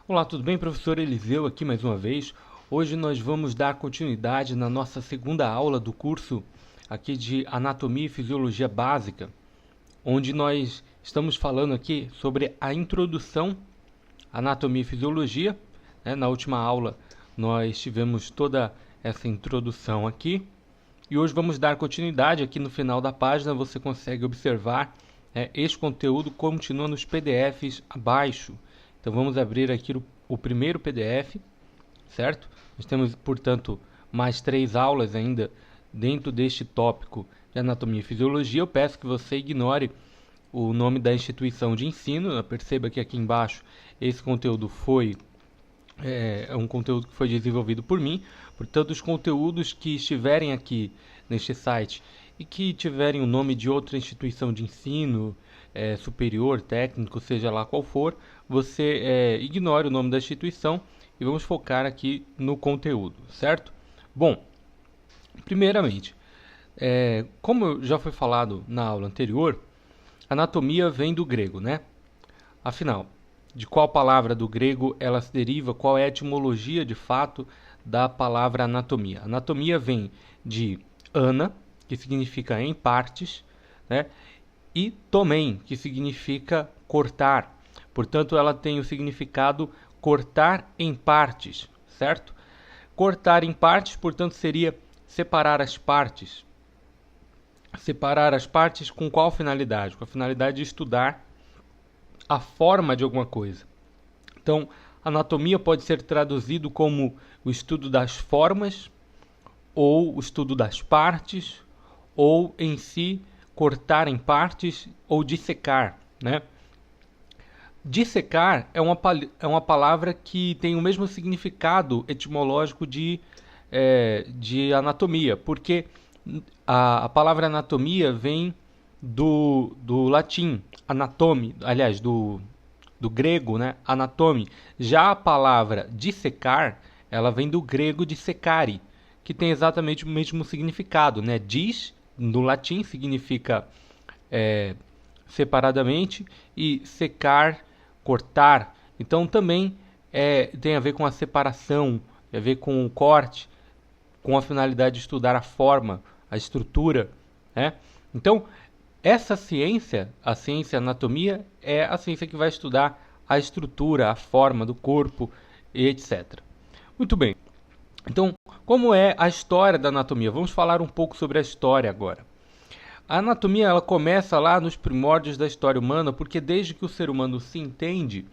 Olá, tudo bem? Professor Eliseu aqui mais uma vez. Hoje nós vamos dar continuidade na nossa segunda aula do curso aqui de Anatomia e Fisiologia Básica, onde nós estamos falando aqui sobre a introdução à Anatomia e Fisiologia. Na última aula nós tivemos toda essa introdução aqui e hoje vamos dar continuidade. Aqui no final da página você consegue observar este conteúdo continua nos PDFs abaixo. Então vamos abrir aqui o primeiro PDF, certo? Nós temos, portanto, mais 3 aulas ainda dentro deste tópico de Anatomia e Fisiologia. Eu peço que você ignore o nome da instituição de ensino. Perceba que aqui embaixo esse conteúdo é um conteúdo que foi desenvolvido por mim. Portanto, os conteúdos que estiverem aqui neste site e que tiverem o nome de outra instituição de ensino, superior, técnico, seja lá qual for, você ignore o nome da instituição e vamos focar aqui no conteúdo, certo? Bom, primeiramente, como já foi falado na aula anterior, anatomia vem do grego, né? Afinal, de qual palavra do grego ela se deriva? Qual é a etimologia de fato da palavra anatomia? Anatomia vem de ana, que significa em partes, né? E tomen, que significa cortar. Portanto, ela tem o significado cortar em partes, certo? Cortar em partes, portanto, seria separar as partes. Separar as partes com qual finalidade? Com a finalidade de estudar a forma de alguma coisa. Então, anatomia pode ser traduzido como o estudo das formas, ou o estudo das partes, ou em si cortar em partes ou dissecar, né? Dissecar é uma palavra que tem o mesmo significado etimológico de anatomia, porque a palavra anatomia vem do latim, anatome, aliás, do grego, né? Anatome. Já a palavra dissecar, ela vem do grego dissecare, que tem exatamente o mesmo significado, né? Dis, no latim, significa separadamente, e secar, cortar. Então também tem a ver com a separação, tem a ver com o corte, com a finalidade de estudar a forma, a estrutura, né? Então, essa ciência, a ciência anatomia, é a ciência que vai estudar a estrutura, a forma do corpo, e etc. Muito bem. Então, como é a história da anatomia? Vamos falar um pouco sobre a história agora. A anatomia ela começa lá nos primórdios da história humana, porque desde que o ser humano se entende,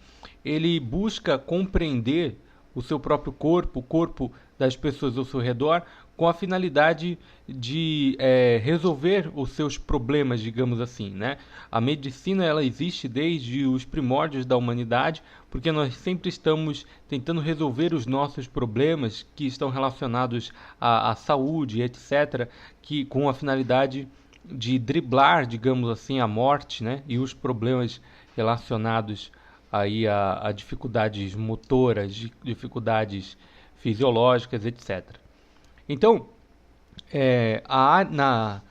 ele busca compreender o seu próprio corpo, o corpo das pessoas ao seu redor, com a finalidade de resolver os seus problemas, digamos assim, né? A medicina ela existe desde os primórdios da humanidade, porque nós sempre estamos tentando resolver os nossos problemas que estão relacionados à saúde, etc., que com a finalidade de driblar, digamos assim, a morte, né? E os problemas relacionados aí a dificuldades motoras, dificuldades fisiológicas, etc. Então, a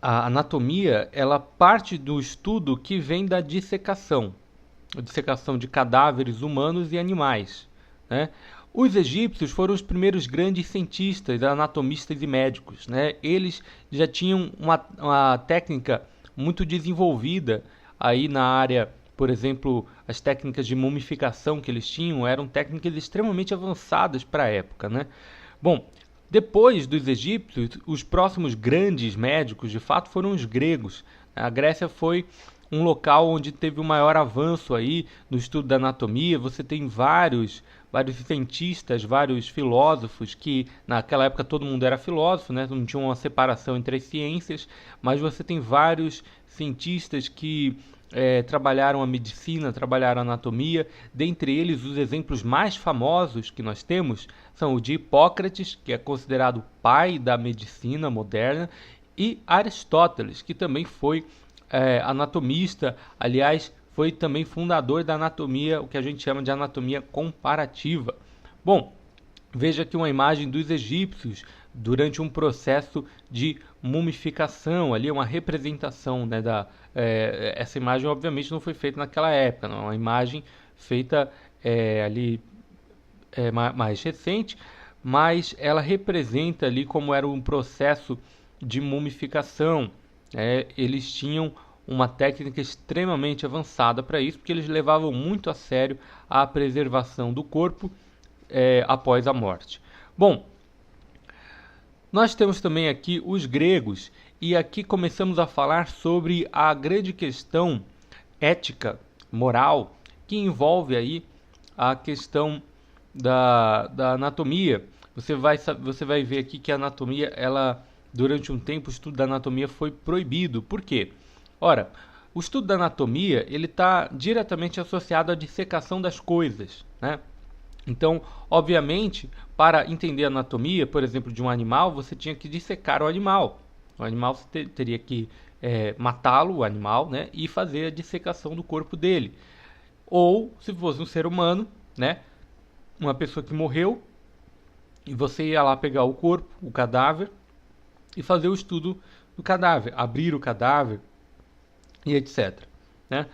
anatomia ela parte do estudo que vem da dissecação, a dissecação de cadáveres humanos e animais, né? Os egípcios foram os primeiros grandes cientistas, anatomistas e médicos, né? Eles já tinham uma técnica muito desenvolvida aí na área. Por exemplo, as técnicas de mumificação que eles tinham eram técnicas extremamente avançadas para a época, né? Bom, depois dos egípcios, os próximos grandes médicos, de fato, foram os gregos. A Grécia foi um local onde teve o maior avanço aí no estudo da anatomia. Você tem vários cientistas, vários filósofos, que naquela época todo mundo era filósofo, né? Não tinha uma separação entre as ciências, mas você tem vários cientistas que trabalharam a medicina, trabalharam a anatomia. Dentre eles, os exemplos mais famosos que nós temos são o de Hipócrates, que é considerado o pai da medicina moderna, e Aristóteles, que também foi anatomista, aliás, foi também fundador da anatomia, o que a gente chama de anatomia comparativa. Bom, veja aqui uma imagem dos egípcios durante um processo de mumificação, ali uma representação, né, essa imagem obviamente não foi feita naquela época, não, é uma imagem feita ali mais recente, mas ela representa ali como era um processo de mumificação. Eles tinham uma técnica extremamente avançada para isso, porque eles levavam muito a sério a preservação do corpo após a morte. Bom, nós temos também aqui os gregos, e aqui começamos a falar sobre a grande questão ética, moral, que envolve aí a questão da anatomia. Você vai ver aqui que a anatomia, durante um tempo, o estudo da anatomia foi proibido. Por quê? Ora, o estudo da anatomia ele está diretamente associado à dissecação das coisas, né? Então, obviamente, para entender a anatomia, por exemplo, de um animal, você tinha que dissecar o animal. O animal você teria que matá-lo, o animal, né, e fazer a dissecação do corpo dele. Ou, se fosse um ser humano, né, uma pessoa que morreu, e você ia lá pegar o corpo, o cadáver, e fazer o estudo do cadáver, abrir o cadáver e etc. Né?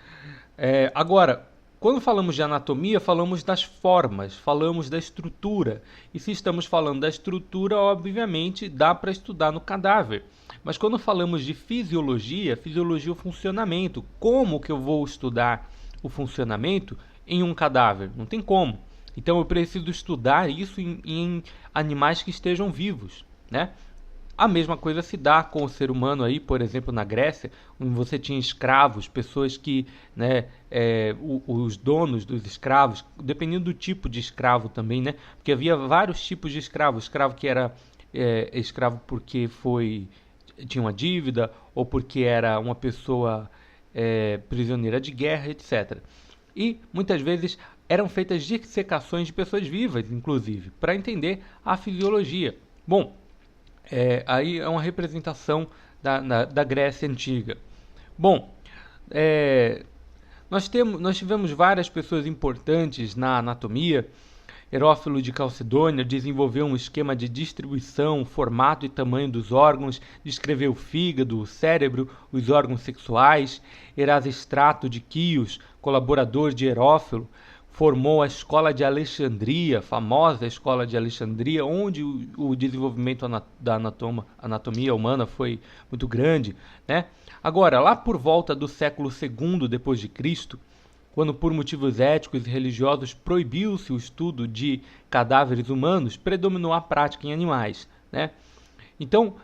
Agora, quando falamos de anatomia, falamos das formas, falamos da estrutura. E se estamos falando da estrutura, obviamente dá para estudar no cadáver. Mas quando falamos de fisiologia, fisiologia é o funcionamento. Como que eu vou estudar o funcionamento em um cadáver? Não tem como. Então eu preciso estudar isso em animais que estejam vivos, né? A mesma coisa se dá com o ser humano aí, por exemplo, na Grécia, onde você tinha escravos, pessoas que, né, os donos dos escravos, dependendo do tipo de escravo também, né? Porque havia vários tipos de escravo. Escravo que era escravo porque tinha uma dívida, ou porque era uma pessoa prisioneira de guerra, etc. E muitas vezes eram feitas dissecações de pessoas vivas, inclusive, para entender a fisiologia. Bom, aí é uma representação da Grécia Antiga. Bom, nós tivemos várias pessoas importantes na anatomia. Herófilo de Calcedônia desenvolveu um esquema de distribuição, formato e tamanho dos órgãos, descreveu o fígado, o cérebro, os órgãos sexuais. Erasistrato de Quios, colaborador de Herófilo, formou a Escola de Alexandria, famosa Escola de Alexandria, onde o desenvolvimento da anatomia humana foi muito grande, né? Agora, lá por volta do século II depois de Cristo, quando por motivos éticos e religiosos proibiu-se o estudo de cadáveres humanos, predominou a prática em animais, né? Então,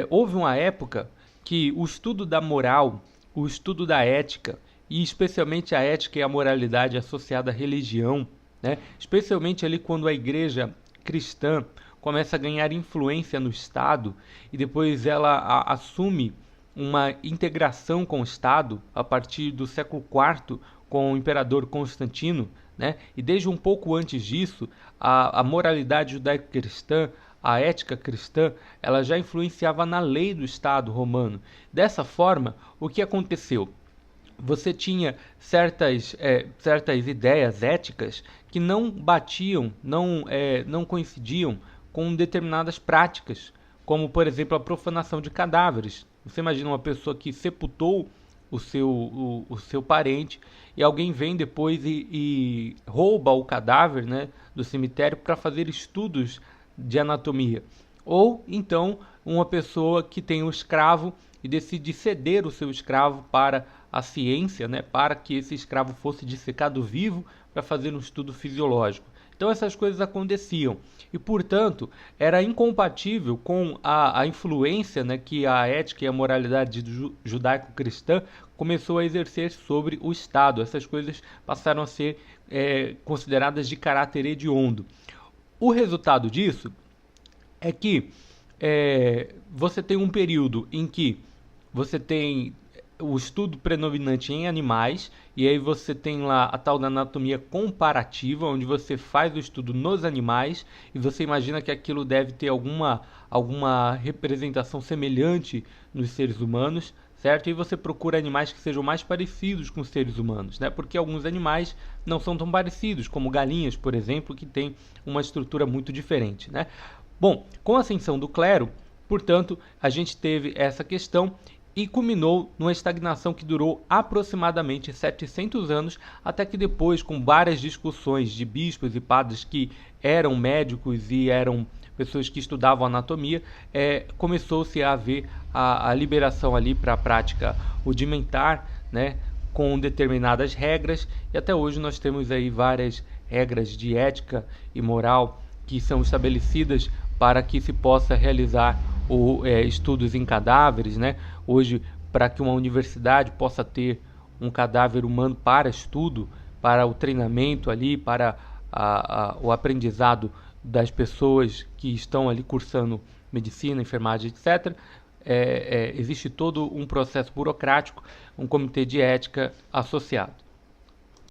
houve uma época que o estudo da moral, o estudo da ética, e especialmente a ética e a moralidade associada à religião, né? Especialmente ali quando a igreja cristã começa a ganhar influência no Estado e depois ela assume uma integração com o Estado a partir do século IV com o imperador Constantino, né? E desde um pouco antes disso, a moralidade judaico-cristã, a ética cristã, ela já influenciava na lei do Estado romano. Dessa forma, o que aconteceu? Você tinha certas ideias éticas que não batiam, não coincidiam com determinadas práticas, como, por exemplo, a profanação de cadáveres. Você imagina uma pessoa que sepultou o seu parente e alguém vem depois e rouba o cadáver, né, do cemitério para fazer estudos de anatomia. Ou, então, uma pessoa que tem um escravo e decide ceder o seu escravo para a ciência, né, para que esse escravo fosse dissecado vivo para fazer um estudo fisiológico. Então essas coisas aconteciam e, portanto, era incompatível com a influência, né, que a ética e a moralidade judaico-cristã começou a exercer sobre o Estado. Essas coisas passaram a ser consideradas de caráter hediondo. O resultado disso é que você tem um período em que você tem o estudo predominante em animais, e aí você tem lá a tal da anatomia comparativa, onde você faz o estudo nos animais, e você imagina que aquilo deve ter alguma representação semelhante nos seres humanos, certo? E você procura animais que sejam mais parecidos com os seres humanos, né? Porque alguns animais não são tão parecidos, como galinhas, por exemplo, que têm uma estrutura muito diferente, né? Bom, com a ascensão do clero, portanto, a gente teve essa questão e culminou numa estagnação que durou aproximadamente 700 anos, até que depois, com várias discussões de bispos e padres que eram médicos e eram pessoas que estudavam anatomia, começou-se a haver a liberação ali para a prática rudimentar, né, com determinadas regras, e até hoje nós temos aí várias regras de ética e moral que são estabelecidas para que se possa realizar estudos em cadáveres, né? Hoje, para que uma universidade possa ter um cadáver humano para estudo, para o treinamento ali, para o aprendizado das pessoas que estão ali cursando medicina, enfermagem, etc., existe todo um processo burocrático, um comitê de ética associado.